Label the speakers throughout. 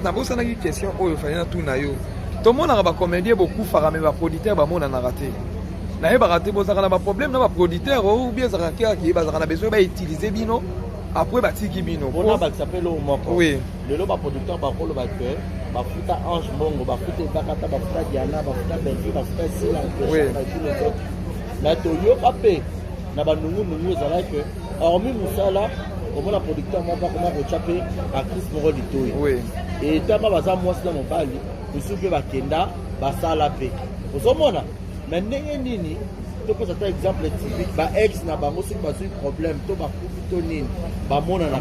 Speaker 1: nabosa na question oyo fallait na tout na yo tout le monde a ba comédien beaucoup fara mais ba producteur ba mona na raté na ye ba raté boza na ba problème na ba producteur ou bien ça qui ba na besoin ba utiliser bino après ba tiki bino
Speaker 2: on ba s'appelle au moko
Speaker 1: oui
Speaker 2: le lo ba producteur ba ko lo ba que ba futa Ange Mbongo ba futa Bakata ba futa Diana ba futa Benji ba futa Sila na to yo papé na ba nungu za like hormis musala au moins la producteur moi pas comment rechaper à Chris Moro Litoyi
Speaker 1: oui
Speaker 2: et tama baza mwasi na mobali musupe bakenda basala pe ozomona mais ndenge nini topesa ta exemple typique ba ex na bango soki bazwi problème to bakufi to nini bamona na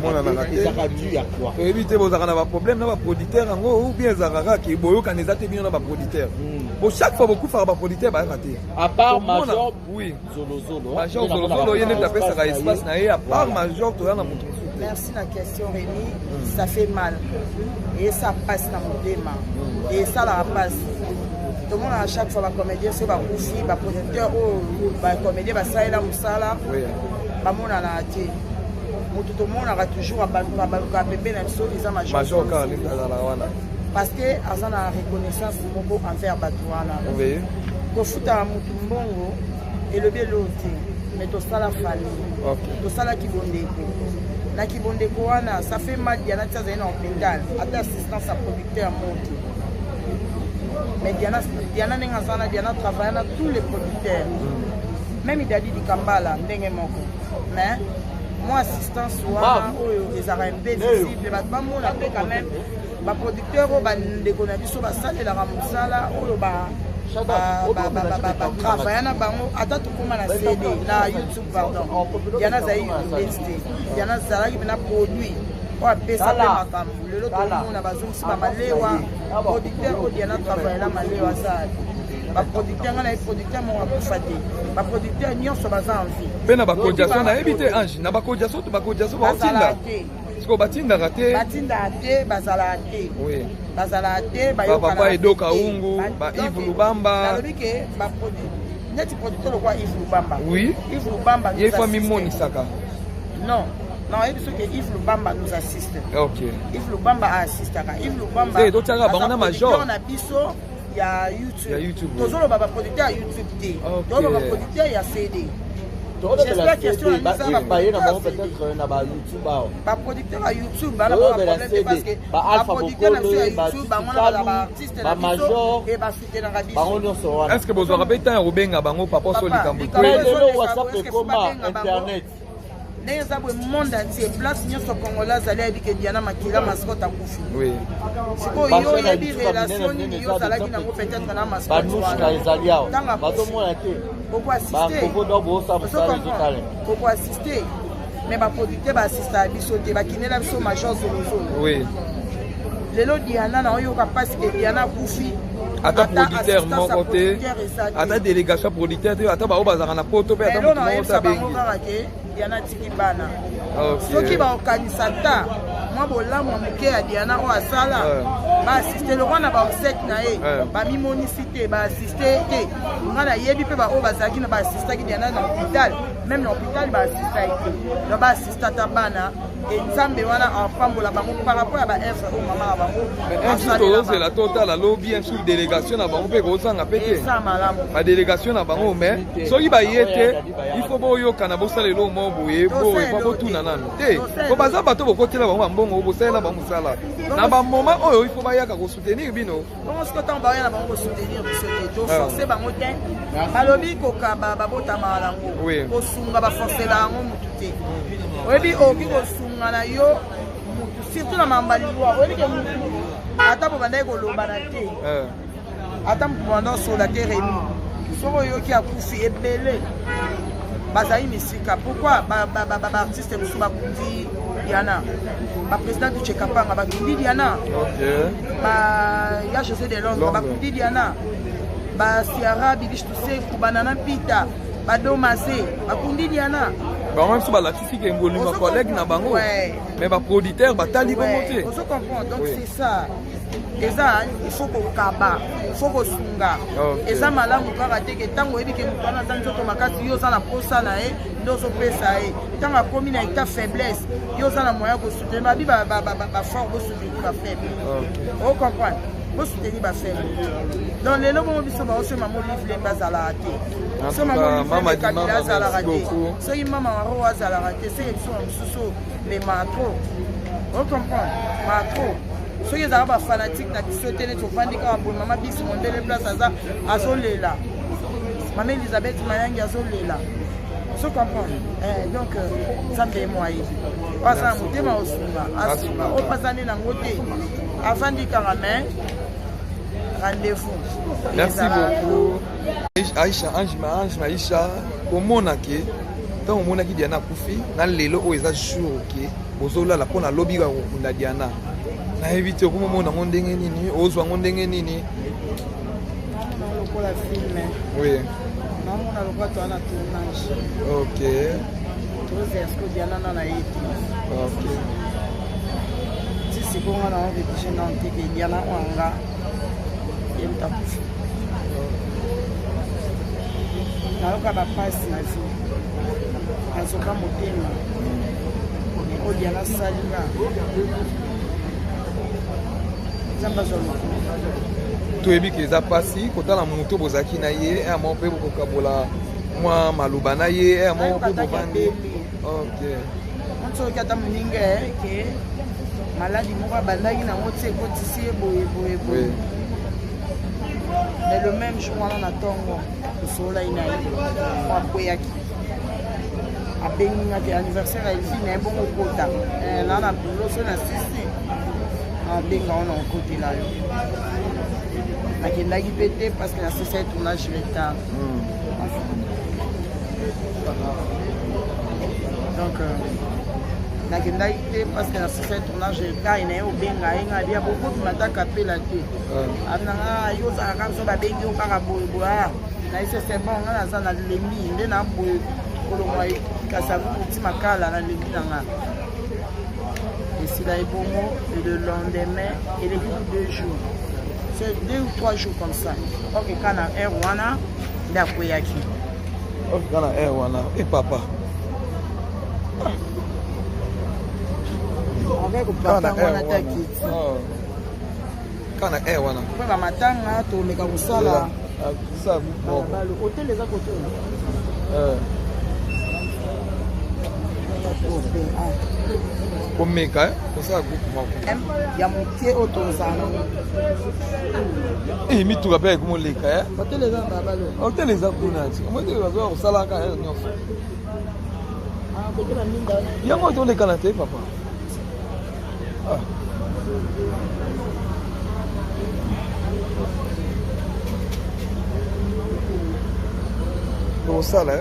Speaker 2: ezaka du ya quoi
Speaker 1: éviter bozaka na ba problème na ba producteur yango ou bien ezaka ki boyoka neza te bino na ba producteur pour chaque fois beaucoup faire ba producteur ba raté
Speaker 2: à part major
Speaker 1: oui
Speaker 2: zolo
Speaker 1: major zolo yene tapé ça espace na à part major to na mutu.
Speaker 3: Merci la question Rémi, ça fait mal et ça passe dans mon déma et ça la passe. Tout le monde à chaque fois va comédien c'est va coucher, va producteur ou va comédien va ça et là musala.
Speaker 1: Oui.
Speaker 3: Ba mona la até. Tout le monde aura toujours à baluka bébé na so les
Speaker 1: major car ni la wana.
Speaker 3: Parce que azana reconnaissance moko envers batuana.
Speaker 1: Oui.
Speaker 3: Ko futa mutu mbongo et le bien l'autre mais to sala fali.
Speaker 1: OK.
Speaker 3: To sala ki bondeko. Na Kibondeko wana ça fait mal Diana tza zena hôpital ata assistance à producteur monte mais Diana nenga sana Diana travaille na tous les producteurs même Idadi di Kambala ndenge moko mais moi assistance wana oyo ezara invisible ba mona pe quand même ba producteur o ba ndeko na biso ba salela musala oyo ba travailler na bango ata tukuma na CD na YouTube pardon Diana zai université Diana zalaki na produit o apesa pe makambo lelo to mona bazongisi ba malewa producteur o Diana travailler na malewa za ba producteur ngana producteur mo akufa te ba producteur nyonso baza en vie
Speaker 1: pe na ba cotisation na éviter Ange na ba cotisation to ba cotisation ba otinda siko batinda raté bazala te oui
Speaker 3: bazala te ba
Speaker 1: papa Edo Kaungu ba Yves Lubamba
Speaker 3: nalobi ke ba produit neti producteur kwa Yves Lubamba
Speaker 1: oui
Speaker 3: Yves Lubamba
Speaker 1: il faut mimoni saka
Speaker 3: non il dit que Yves Lubamba nous assiste
Speaker 1: OK
Speaker 3: Yves Lubamba assiste Yves Lubamba
Speaker 1: c'est d'autres gars on a major
Speaker 3: na biso ya YouTube
Speaker 1: tozolo
Speaker 3: ba producteur YouTube te tozolo ba producteur ya CD. J'espère que tu as un producteur à YouTube, parce que producteur à YouTube, major et
Speaker 1: est-ce que vous aurez peut-être un Rubenga bango papa soli kambu
Speaker 2: WhatsApp comment internet
Speaker 3: neza bo monde entier place nyonso congolais allait avec Diana Makila mascotte akufi
Speaker 1: oui
Speaker 3: siko yo yebi relation ni yo salaki na ngo peut-être na mascotte
Speaker 2: banushka ezaliao bazomona te
Speaker 3: pourquoi assister mais ba producteur ba assister à biso te ba kinela biso major zolo
Speaker 1: oui
Speaker 3: lelo Diana na yo ka parce que Diana kufi
Speaker 1: ata producteur mon côté ata délégation producteur ata ba obazaka na poto pe ata mo ta bengi
Speaker 3: Diana tiki bana soki ba okanisa ta mwa bolamu moke ya Diana o asala ba assister le wana ba set na ye ba mimonicité ba assister te ngana yebi pe ba o bazaki na ba assister ki Diana na hôpital même na hôpital ba assister te ba assister ta bana et nzambe wana enfambola bango par rapport à ba œuvre o mama bango
Speaker 1: c'est la totale la lobby sur délégation na bango pe ko sanga pété
Speaker 3: ça malamu
Speaker 1: ba délégation na bango mais soki ba yete il faut boyo kana bosala lo mo boye boye pa botuna nanu te ko baza bato bokotela bango mbongo bosala bango sala na ba moment oyo il faut ba yaka ko soutenir bino
Speaker 3: comment ce que tant ba yana bango soutenir biso te to forcer bango te balobi ko ka ba bota malango ko sunga ba forcer bango mutu te oyebi oki ko sunga na yo mutu surtout na mambali lwa oyebi ke mutu ata bo bandai ko loba na te ata mutu banda sola te Rémi soko yoki akufi ebele bazali misika pourquoi ba artiste musu bakundi Diana ba président du Chekapanga bakundi Diana ba ya José de Londres bakundi Diana ba Ciara Bibish Toussé Kubanana Pita ba Domase bakundi Diana
Speaker 1: Même si balakisi que volume collègue na bango. Mais ba producteur batali ba monter.
Speaker 3: On se comprend. Donc c'est ça. Et ça, il faut qu'on kaba, il faut qu'on sunga. Et ça, malamu kaka teke tango ebi ke mutana tanzo to makasi yo sana posa na ndozo pesa tango akomi na état faiblesse yo sana moyen ko soutenir ba bi ba fort ko soutenir ba faible. On comprend. Ko soutenir ba faible. Donc les lobo biso ba ose mamo livre bazala ate. So mamo livre kabila zala raté. So imama ro azala raté, c'est so les matro. On comprend. Matro. Ceux qui sont fanatiques, qui sont pour maman bis mon délai place à ça, à Zolela. Maman Elisabeth Mayang à Zolela. Vous comprenez? Donc, ça me moyen. Parce que je suis au Sunga. Au passage, je suis avant du caramel. Rendez-vous.
Speaker 1: Merci beaucoup. Aïcha, Ange Maïcha, au Monaki, tant au Monaki Diana Koufi, dans les lots où ils ont jour, Bozola la pona lobby à Diana. Na éviter comment on a mon ndenge nini ozwa mon ndenge nini
Speaker 3: la film
Speaker 1: oui
Speaker 3: non on a le droit de tournage
Speaker 1: ok
Speaker 3: tout c'est ce que Diana na été
Speaker 1: ok
Speaker 3: si c'est bon on a envie de chanter que Diana wanga yemta na loka ba passe na vie azoka motema o Diana salina
Speaker 1: toyebi ke eza pasi kotala moto bozalaki na ye amo mpe bokokabola mwa maloba na ye amo mpe bovandi
Speaker 3: soki ata moninga ke maladi moko abandaki nango ti ekotisi ye boye mais le même jour wana na ntongo tosololai na ye akweyaki abengingaki anniversaire ya elfi na ye bongo kota na na loso na sisi abenga wana okotela yo nakendaki mpe te parce que nasesa ye tournage retard donc nakendaki te parce que nasesa ye tournage retard na ye obenga ye nga bia bokobima ta kapela te ananga yo ozalaka biso babengi yo kaka boyeboya na ye sese bon nga naza na lembi nde na boye kolongwa kasi akuti makala na lembi na nga. Et s'il a bon mot, et le lendemain, il est 2 jours. C'est 2 ou 3 jours comme ça. Ok, quand on a un wana, il a koyaki.
Speaker 1: Ok, quand on a un wana, et papa.
Speaker 3: Avec le papa, on a un
Speaker 1: quand on a un wana.
Speaker 3: Quand on a matin, on a un sala.
Speaker 1: Ça,
Speaker 3: le hôtel les à côté.
Speaker 1: Komeka c'est ça groupe moko
Speaker 3: ya mokie otozana
Speaker 1: mituka pe comme leka
Speaker 3: hôtel les babalo
Speaker 1: hôtel les akuna ti moi te bazo ko sala ka nyonso
Speaker 3: côté la minda
Speaker 1: ya mo to leka na te papa pour ça là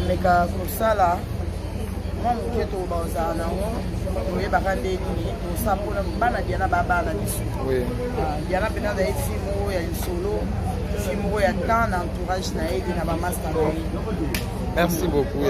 Speaker 3: meka kosala mwa moke to bazala nango oyebaka nde nini tosa mpona bana diana babana biso diana mpena azaye filme oyo ya lisolo filme oyo ya temps na entourage na ye na bamaster na ye.
Speaker 1: Merci beaucoup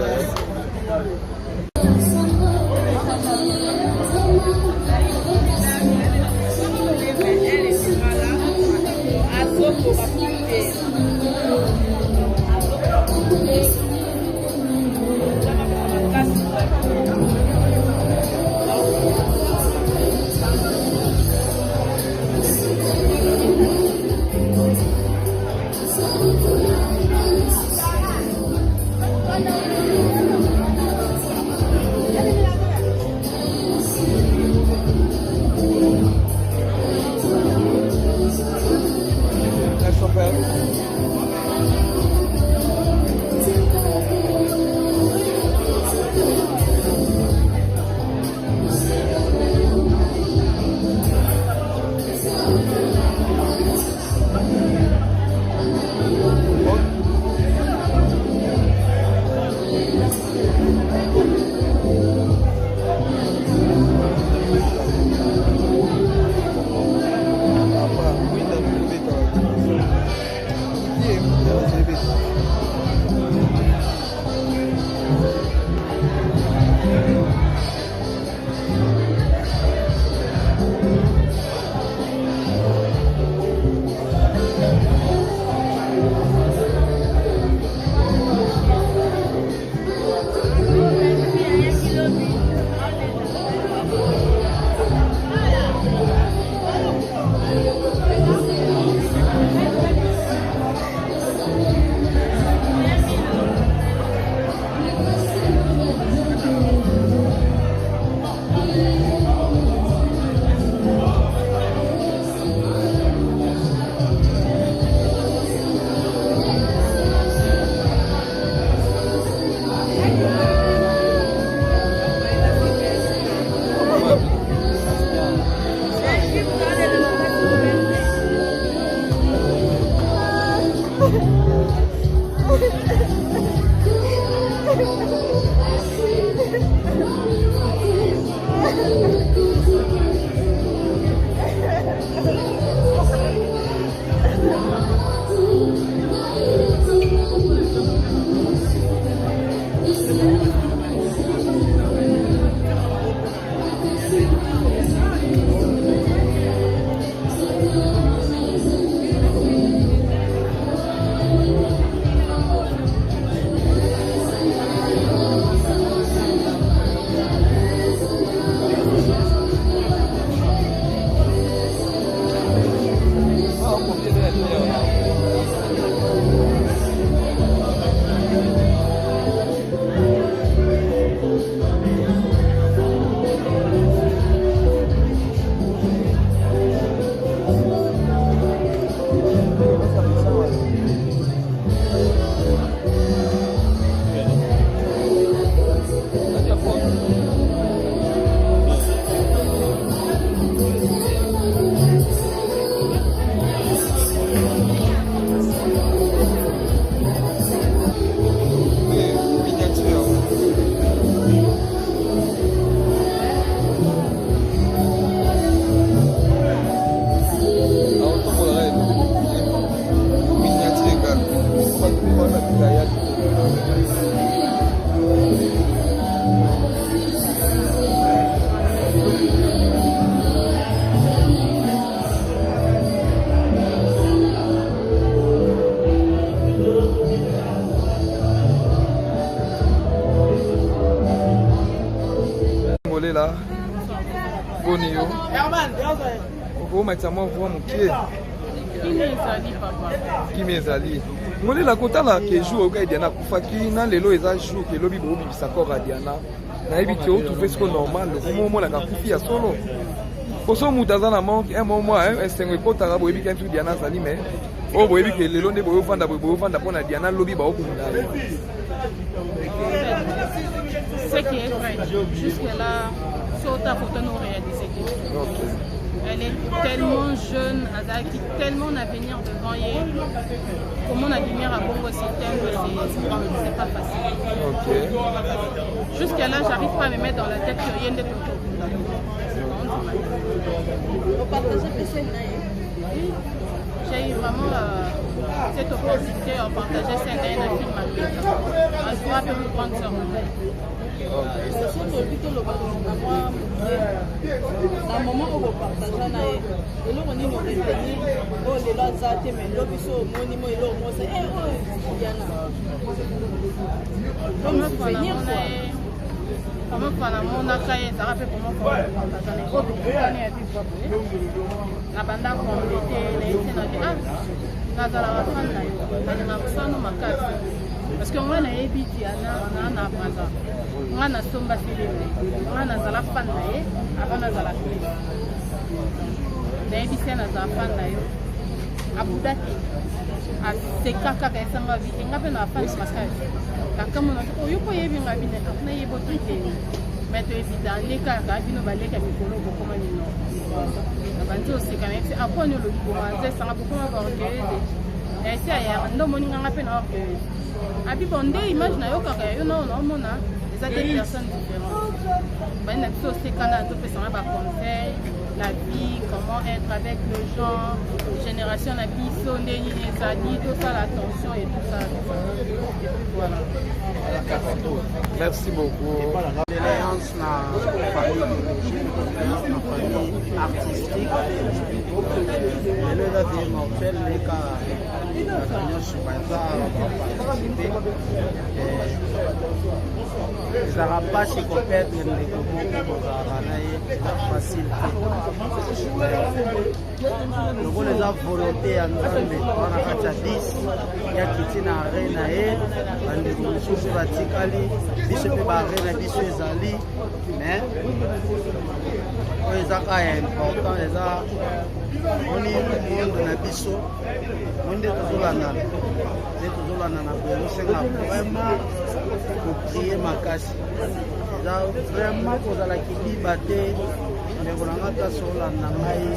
Speaker 1: là Bonio vous mettez moi voir mon pied qui m'ezali ngoli la kota la ke jour au Diana kufaki na lelo eza jour ke lobi bo bibisa kora Diana na ebi to tout fait ce normal le moment la kufi ya solo poso mutazana manque un moment un sengo kota bo ebi kentu Diana zali mais oh bo ebi ke lelo nde bo vanda pona Diana lobi ba okunda
Speaker 4: ce qui est vrai jusque-là Sota Photo nous réalisé. Elle est tellement jeune, avec tellement d'avenir devant elle. Comment on admire à Bongo système, c'est pas facile. Jusqu'à là, j'arrive pas à me mettre dans la tête que rien de tout. Vous partagez les scènes. J'ai eu vraiment cette opportunité de partager scènes d'un film à lui. Je pourrais peu prendre ce rôle.
Speaker 5: Na moment où vous partagez na et là on est retenu oh les là ça te mais là biso moni mo ilo mo c'est Diana comme venir
Speaker 4: comment para mona kaye ça rappelle comment partager ko bi ko ne abi ko na banda compléter les scènes na zala fan na yo na kusano makasi parce que moi na ebi Diana na baza moi na somba filime moi na zala fan na ye avant na zala clip na ebi scène na fan na yo abudaki a sekaka ka esanga bi ngabe na fan makasi kama na ko yuko yebi ngabi na yebo tike mais to évident les cas ka bino baleka mikolo ko koma nino abanzo sika mais apone lo commencer ça beaucoup ma organiser et ça ya ndo moni nga pe na orgue abi bonde image na yo kaka yo non non mona des personnes différentes ben na to sika na to pesa ba conseil la vie, comment être avec les gens, génération la biso, tout ça, l'attention et tout ça. Voilà.
Speaker 1: Merci beaucoup.
Speaker 6: Condoléances na famille artistique. Et le vie mortel, les cas, les arapaces qui complètent les facile. Nous les avons volonté à nous on a 10, il y a qui tient à Renae, on Vaticali, biso pe ba Renae, biso ezali, mais les accords importants, les a on est monde na biso, on est toujours là c'est vraiment pour prier ma casse. Vraiment pour la qui batté, mais on a pas sur la namaï.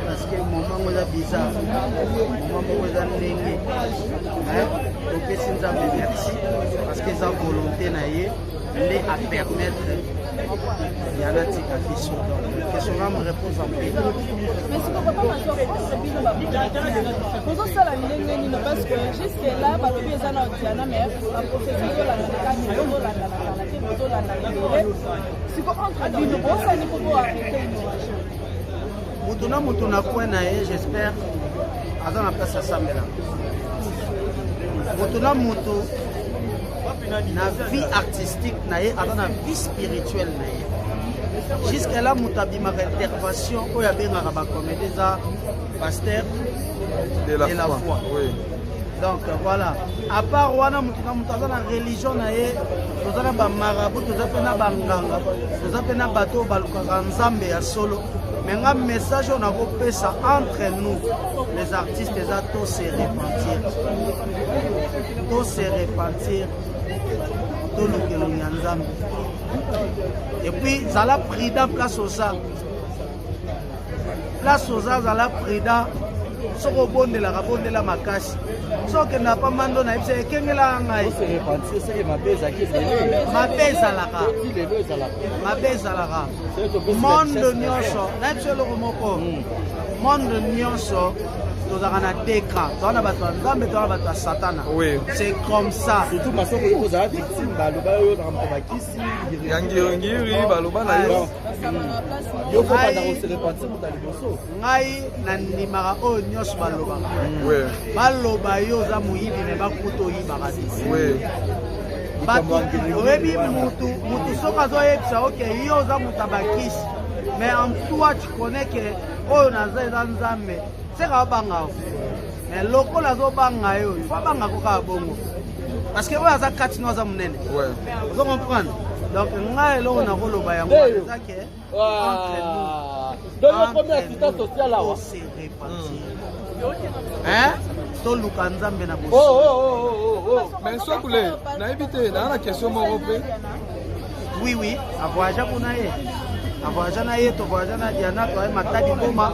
Speaker 6: Parce que moment où la bizarre, moment où la ndenge, ok c'est un merci parce que sa volonté naie les à permettre y a la tika qui sont donc question là me repose en paix.
Speaker 5: Mais si on peut pas pour ça la ndenge ni parce que jusque là ba lobi ezana otiana mais a professeur la si on entre bino ça ni pour arrêter
Speaker 6: mutuna kwa na j'espère azana pesa samela mutuna mutu na vie artistique na ye azana vie spirituelle na ye jusqu'à là mutabi ma intervention oya bengaka ba comédie za pasteur de la foi. Oui. Donc voilà, à part wana mutuna na religion na ye tozana ba marabout tozapena banganga tozapena bato balukaka nzambe ya solo. Mais un message on a coupé ça entre nous, les artistes, tous se repentir. Tous se repentir. Tout le que l'on a. Et puis, ça l'a pris dans place aux arts. Place aux arts, ça l'a pris dans. Ce robot de la rabonne de la macasse. Ce qui n'a pas mandé, c'est que la ngaï.
Speaker 2: C'est ma baise à qui
Speaker 6: ma baise à la rare. Ma baise à la rare. Monde nyonso, n'importe le romoko. Monde nyonso, nous avons un décret. Nous avons un nzambe, nous avons un satana.
Speaker 1: Oui.
Speaker 6: C'est comme ça.
Speaker 2: Surtout parce que vous avez victime, baloba yo dans Mpabakisi.
Speaker 1: Yangiri, baloba na yo.
Speaker 2: Yo faut pas dans se repentir pour aller bosso.
Speaker 6: Ngai na nimara o nyonso baloba.
Speaker 1: Oui.
Speaker 6: Baloba yo za muyibi ne bakuto yiba kadisi.
Speaker 1: Oui.
Speaker 6: Oyebi mutu soka zoyebisa ok yo za mutabakisi. Mais en toi tu connais que oyo naza eza nzambe. C'est ka banga. Mais loko la zo banga yo, il faut banga ko ka bongo. Parce que oyo za katino za munene.
Speaker 1: Ouais.
Speaker 6: Vous comprenez? Donc ngai lo na ko loba yango ça que entre nous.
Speaker 2: Donc la première assistance sociale là.
Speaker 6: On se répartir. Hein? To luka nzambe na bosi.
Speaker 1: Oh. Mais so koulé, na évité, na la question moko pe.
Speaker 6: Oui, a voyager kuna ye. A voyager na ye, to voyager na Diana, to ay matadi boma.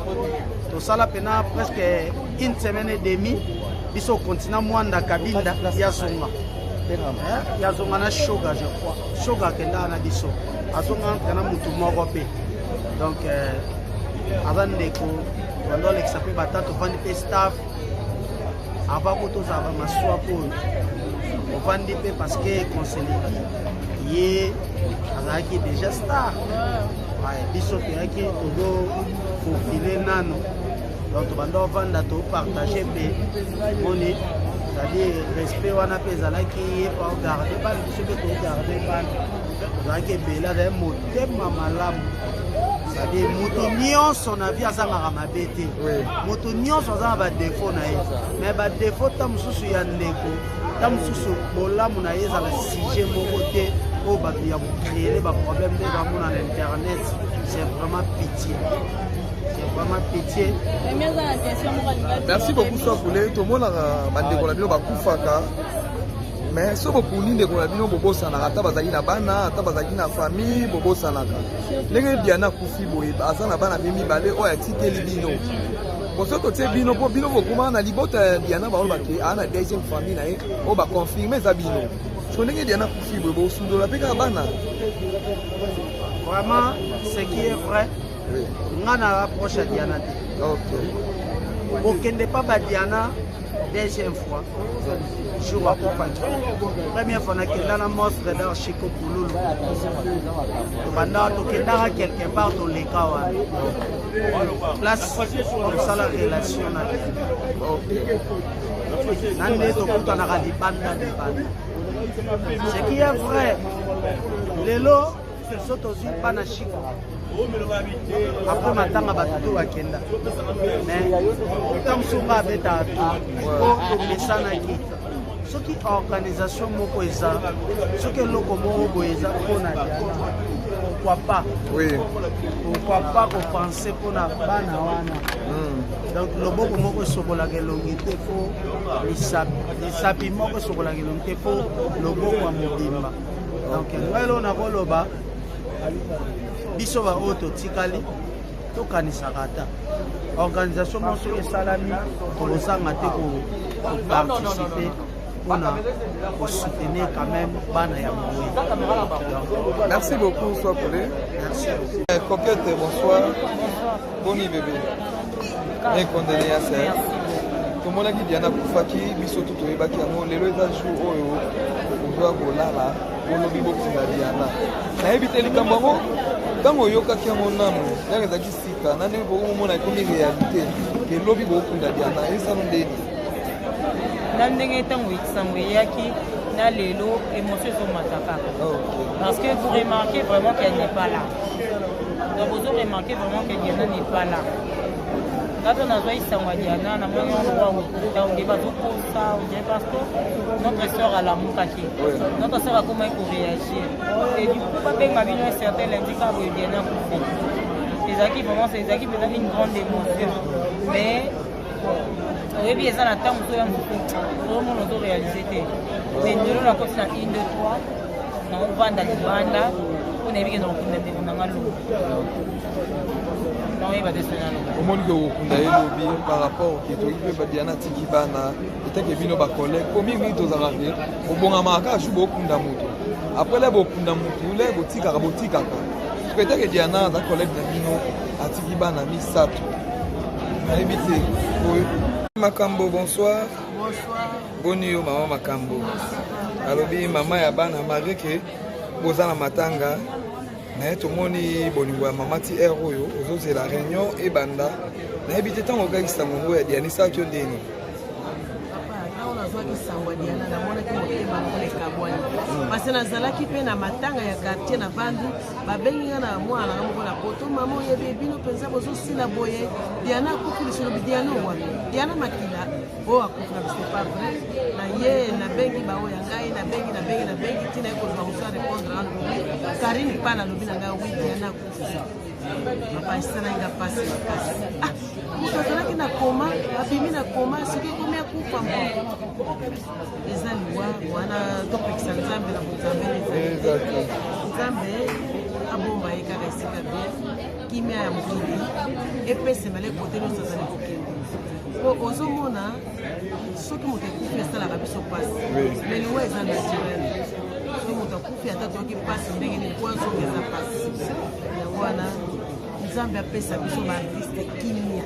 Speaker 6: To sala pena presque une semaine et demie. Biso continent Mwanda Kabinda ya songa. Ya songa na Shoga je crois. Shoga kenda na biso. Azonga kana mutu moko pe. Donc avant ndeko pendant l'examen batatu vandi pe staff avant que tout ça va m'asseoir pour on vandi pe parce que conseiller yé azaki déjà star. Ouais, biso pe aki todo faufilé nano. Donc bando vanda to partager pe moni c'est-à-dire respect wana pe zalaki yé pas garder pas biso pe to garder pas. Zaki bela de motema malamu. C'est-à-dire moto nyonso na vie azanga mabe te. Moto nyonso azanga ba défaut na ye. Mais ba défaut ta mususu ya ndeko, ta mususu bolamu na ye za la sujet moko te o ba ya créer ba problème de ba mona na internet. C'est vraiment pitié. C'est vraiment pitié.
Speaker 1: Merci beaucoup Sokoulé. Tout le monde a bandeko la bino ba kufaka. Mais si vous avez bobo sanaka bazali na bana ata bazali na famille bobo sanaka ndenge biana kufi boye azana bana bimi bale o atiteli bino bosoto te bino po bino bokuma na libota biana ba olba ke ana deuxième famille na e o ba confirmer za bino que ndenge Diana kufi boye bosundola mpe kaka bana.
Speaker 6: Vraiment, ce qui est vrai, on a approche à Diana. Ok. Ne pas Diana deuxième fois. Jour à première fois, on a quelqu'un monstre dans Chico Pouloulou. Pendant que quelque part, on les cas. Place comme ça la relation. Ce qui est vrai, les lots, c'est surtout aussi pas na Chico. Après matanga batutu bakenda. Mais comme souvent beta pour mesana ki. Ce qui organisation moko eza, ce que loko moko eza pona Diana. Pourquoi pas?
Speaker 1: Oui.
Speaker 6: Pourquoi pas qu'on penser pour na bana wana. Donc le boko moko sokola ke longité fo lisapi moko sokola ke longité fo le boko wa mobimba. Donc ngalo na koloba biso ba auto tikali to kanisaka ta organisation moso esalami kolosanga te ko participer pour soutenir quand même bana ya moué.
Speaker 1: Merci beaucoup, sois collé.
Speaker 6: Merci.
Speaker 1: Coquette, bonsoir. Boni bébé. Et condamné à ça. Tout le monde a dit Diana Koufaki, biso tout le baki amo lelo eza jour oyo ozoa kolala olobi bokinga Diana. Na ebite likambo ngo tango oyokaki yango nano yaka ezalaki sika na ndenge bokomona ekomi réalité ke lobi bokunda Diana esano ndeni
Speaker 7: na ndenge ntango ekisango eyaki na lelo émotion ezomata kaka parce que vous remarquez vraiment qu'elle n'est pas là. Donc vous remarquez vraiment que Diana n'est pas là. Quand on a joué Sangwa Diana, on a mis un droit au débat pour ça, parce que notre soeur a la moukaki. Notre soeur a comment il faut réagir. Et du coup, pas bien, ma vie, un certain handicap où Diana pour les acquis, vraiment, c'est des acquis, mais une grande émotion. Mais, oui, bien ça, la temps où tout le monde a réalisé. Mais nous, on a continué à 1, 2, 3, on a ouvert dans les bandes, on a vu que nous avons
Speaker 1: omoni ke okunda elobi par rapport ke toki mpe Diana tiki bana etake bino bacollègue po mingi tozalaka ke obongamaka kaka ju bokunda moto après le bokunda motu le botikaka soki etake Diana aza collègue na bino atiki bana misato nayebi te makambo bonsoir. Boni yo mama makambo alobi mama ya bana malgré ke boza na matanga na tomoni bolingo ya mama ti air oyo ozozela réunion ebanda nayebi te ntango okakisa ngongo ya Diana esaki yo ndeni
Speaker 8: Sangwa Diana na mona ki motema koleka bwani parce nazalaki pe na matanga ya quartier na vandu babengi na mwana ngamoko na poto mama oyebe bino penza bozo sila boye Diana akufuli solo Diana wa Diana makila o akufula c'est pas vrai na ye na bengi ba oya ngai na bengi tina ko zo musa répondre en Karine pana lobi na ngai oui Diana akufula papa sana nga passe ah mutazalaki na koma abimi na koma sike komi akufa mbo eza liwa wana topekisa nzambe na nzambe nzambe abomba ye kaka esika bien kimia ya mokili epesemele kote nyonso azali kokende po ozomona soki moto ekufi esalaka biso mpasi me liwa eza naturel soki moto akufi ata toyoki mpasi ndenge nini po azonga eza mpasi yango wana nzambe apesa biso baartiste kimia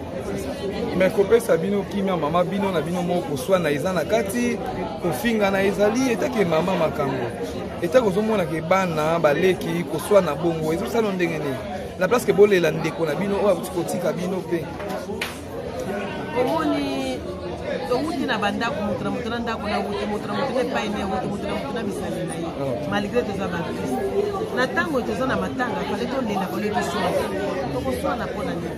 Speaker 1: me kopesa bino kimia mama bino na bino moko koswana eza na kati kofingana ezali etake mama makambo etake ozomona ke bana baleki koswana bongo ezosala ndenge nini na place ke bolela ndeko na bino oyo akuti kotika bino mpe
Speaker 8: omoni outi na bandako moto na moto na ndako na wuti moto na moto na epai ne wuti moto na moto na misali na ye malgré toza baartiste na ntango toza na matanga fale tolela fale toswana tokoswana mpo na nini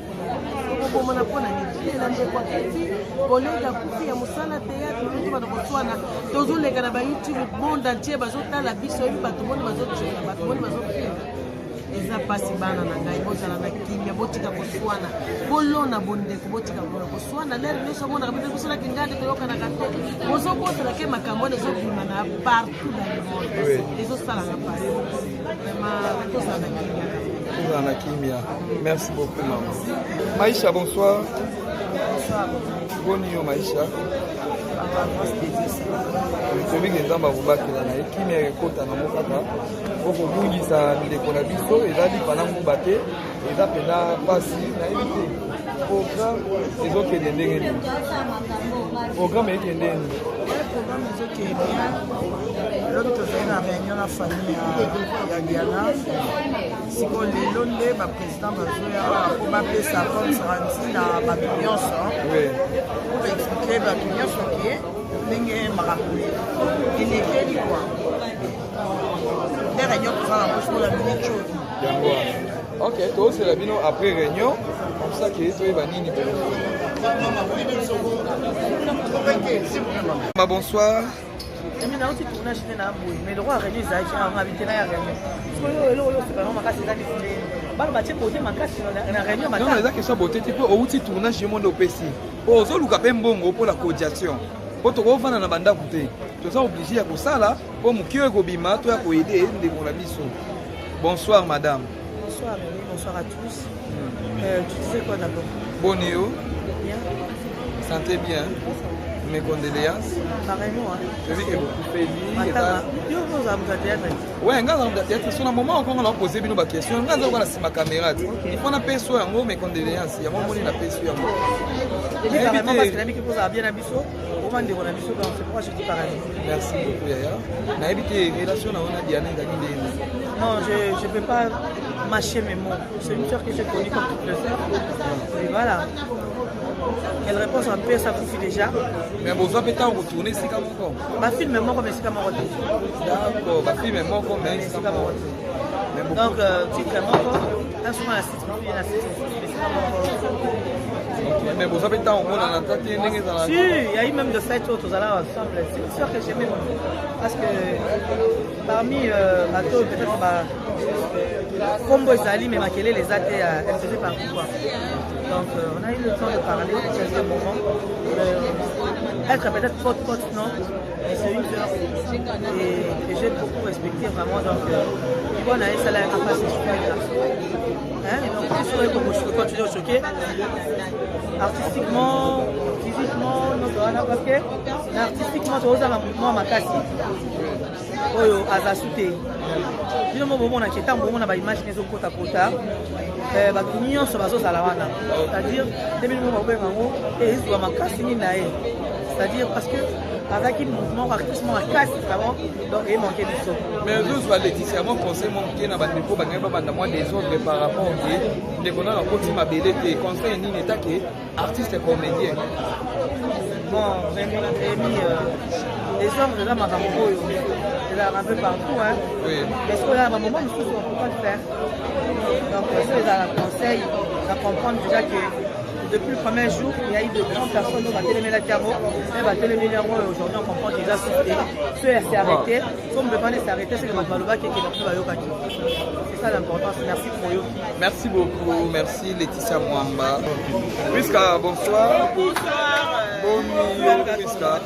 Speaker 8: tokobomana mpo na nini lela ndeko akufi kolega akufi ya mosala théâtre oyo bana koswana tozoleka na bayoutube monde entier bazotala biso oyebi bato moni bazotrena bato moni bazofilme eza pasi bana na ngai bozala na kimia botika koswana bolona bondeko botika kona koswana lere nyonso omonaka bino bisolaki ngai nde toyokanaka te bozobotela ke makambo wana ezobima na partout dans le monde ezosalanga pasi vraiment tozala na kimia
Speaker 1: Kimia. Merci beaucoup, maman. Maïcha, bonsoir. Boni yo maisha. Tomingi nzamba kobakela na ye kimia ekota na mokaka okobungisa mileko na biso ezali pana nguba te eza pena pasi nayebi te programme ezokende ndenge nini programme ekende nini
Speaker 3: programme ezokende elobi tozali na réunion na famille ya Diana sikoyo lelo nde baprésident bazoya po bapesa comme garanti na bato nyonso po baexplike bato nyonso ke ndenge makambo elekeli kwa nde réunion tozala yango sokola minute oyo
Speaker 1: yango ok tozosela bino après réunion comme ça ke toyeba nini bonsoir
Speaker 9: Mais là, on tourne chez les Naboui, mais le roi a réuni ça, il a invité la réunion. C'est pas ma casse, c'est la défilée. Bah, bah, tu peux ma casse, la réunion, ma casse.
Speaker 1: Non, mais ça, que ça, beauté, tu peux aussi tourner chez mon OPC. Oh, ça, Lucas Pembongo pour la cotisation. Pour te revoir dans la bande à côté. Tu es obligé à faire ça là, pour me cuire au bima, tu as pour aider les mission. Bonsoir, madame.
Speaker 9: Bonsoir, bonsoir à tous. Tu disais quoi d'abord?
Speaker 1: Bonio.
Speaker 9: Bien.
Speaker 1: Santé bien. Mes condoléances.
Speaker 9: Pareillement, hein.
Speaker 1: Je vis que beaucoup fait
Speaker 9: ouais,
Speaker 1: nganza na théâtre sur un moment encore on a posé une question nganza on a ma caméra il faut na peso yango mes condoléances ya moni na peso yango
Speaker 9: je dis pareillement parce que l'ami qui pose à bien abisso au moment de on abisso donc c'est pourquoi je dis pareil.
Speaker 1: Merci beaucoup Yaya na habité relation na on a Diana ngani ndeni.
Speaker 9: Non, je peux pas mâcher mes mots. C'est une sœur que j'ai connue comme toutes les sœurs. Et voilà. Elle répond un peu, ça suffit déjà.
Speaker 1: Mais vous avez peut-être retourné ici comme encore.
Speaker 9: Ma fille me manque comme ici comme retour.
Speaker 1: D'accord, ma fille me manque comme ici comme retour.
Speaker 9: Donc, tu es vraiment là souvent la cité, la cité.
Speaker 1: Mais vous avez tant au monde en entente.
Speaker 9: Si, il y a eu même de fêtes autres ensemble. C'est une sœur que j'aimais beaucoup. Parce que parmi bateaux, peut-être Combo et Zali, mais Makele, les athées, elle faisait partie quoi. Donc on a eu le temps de parler à quelques moments. Être peut-être pote, non, mais c'est une sœur et j'ai beaucoup respecté vraiment. Donc on a eu ça là à passer sur la donc je peux continuer au choquer. Artistiquement, physiquement, parce que artistiquement, tu as ma casse. Oyo azasute bino mo bomona ke tambo mona ba image nezo kota kota ba kinyo so bazo sala wana c'est-à-dire demi mo ba ngo et izwa makasi ni nae c'est-à-dire parce que avec un mouvement artistement casse vraiment donc il manquait du son
Speaker 1: mais je suis Laetitia mon conseil mon qui na ba ndeko ba ngeba banda moi des autres par rapport au de kona na koti mabele te conseil ni neta ke artiste comédien
Speaker 9: bon même les hommes de la Makambo, c'est un peu partout, hein.
Speaker 1: Oui.
Speaker 9: Mais ce qu'on a à un moment, nous ne pouvons pas le faire. Donc, ça, ils ont un conseil, à comprendre déjà que depuis le premier jour, il y a eu de grandes personnes qui ont télémé la carreau, elles ont télémé la roue, et aujourd'hui, on comprend qu'ils ont soufflé. Ceux qui s'est arrêté, comme le panel s'est arrêté, c'est le Matmalouba qui est le plus Bayokaki. C'est ça l'importance. Merci pour eux.
Speaker 1: Merci beaucoup. Merci Laetitia Mwamba. Priska, bonsoir.
Speaker 5: Bonsoir.
Speaker 1: Bonio, Priska.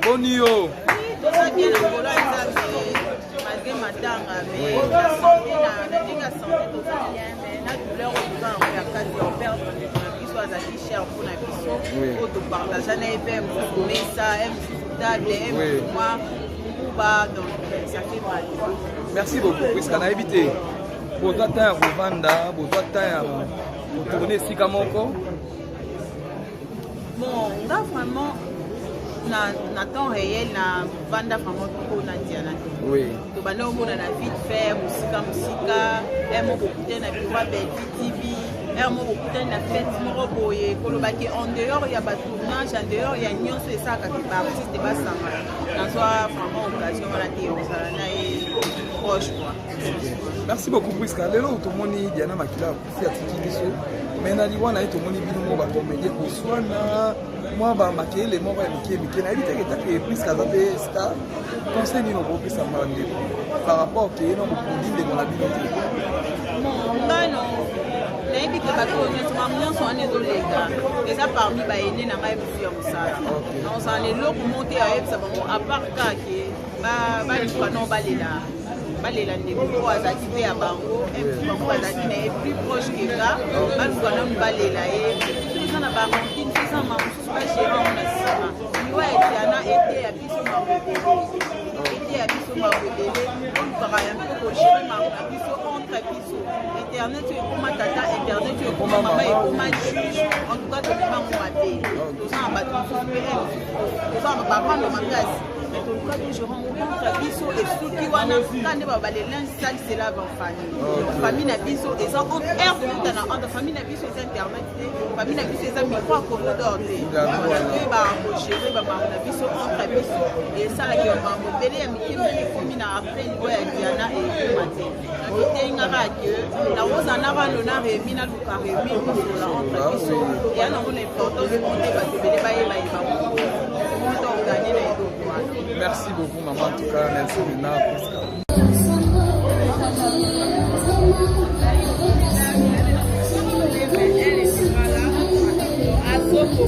Speaker 1: Bonio.
Speaker 5: Malgré ma tanga, mais la santé, la santé, tout ça bien, mais la douleur, on peut en faire quasi en perdre, qui soit à cher pour la mission, pour te partager, mais ça, moi, donc ça fait mal.
Speaker 1: Merci beaucoup, Priska, on a évité. Pour toi, tu as Rwanda, pour toi, tu as tourné Sikamoko.
Speaker 5: Bon, là, vraiment, na temps réel na banda vraiment pour na Diana.
Speaker 1: Oui.
Speaker 5: To banda on na vite faire musika mo kokute na biwa be TV, mo kokute na fête mo boye kolobaki en dehors il y a ba tournage en dehors il y a nyonso ça ka ba artiste ba sanga. Na soit vraiment occasion la théo ça na proche quoi.
Speaker 1: Merci beaucoup Priska. Lelo to moni Diana Makila si atiki biso. Mais na liwa na to moni bino mo ba comédie ko swana moi ba makele mo ba mike na éviter que take Priska za be star conseil ni no ko pesa mande par rapport que no ko produit de la bino.
Speaker 5: Non nayebi ke bato nyonso nyonso wana ezolenga eza parmi baene na ngai mosu ya mosala naozala eloko monte ayebisa bango apart kake baluka no balela ndeko po azalaki mpe ya bango bango bazalaki na ye plus proche keka baluka nanu balela ye eza na barontine ensemble mosusu bagérant na nsima liwa etiana ete ya biso ete ya biso mabodele olukaka ya mpe kogere mango na biso entre biso internet oyo ekoma tata internet oyo ekoma mama ekoma juge en tout cas tobimango mabe toza na bato mosusu mpe toza na bapando makasi mais toluka toujours contre biso esuki wana kande babalela nsalisela bafamille na biso eza aire kokutana entre famille na biso eza internet te famille na biso eza micro corridor te oyo bakogere bamango na biso entre biso esalaki bamango ebele ya mikembe ekomi na après niveau ya diana ekoma te nakiteyingaka ke nakozana bano na remi naluka remi kosola entre biso ya nango na importance ote bato ebele bayeba moto oganye na eloko wana.
Speaker 1: Merci beaucoup, maman. En tout cas, merci Lina.
Speaker 4: Azoko,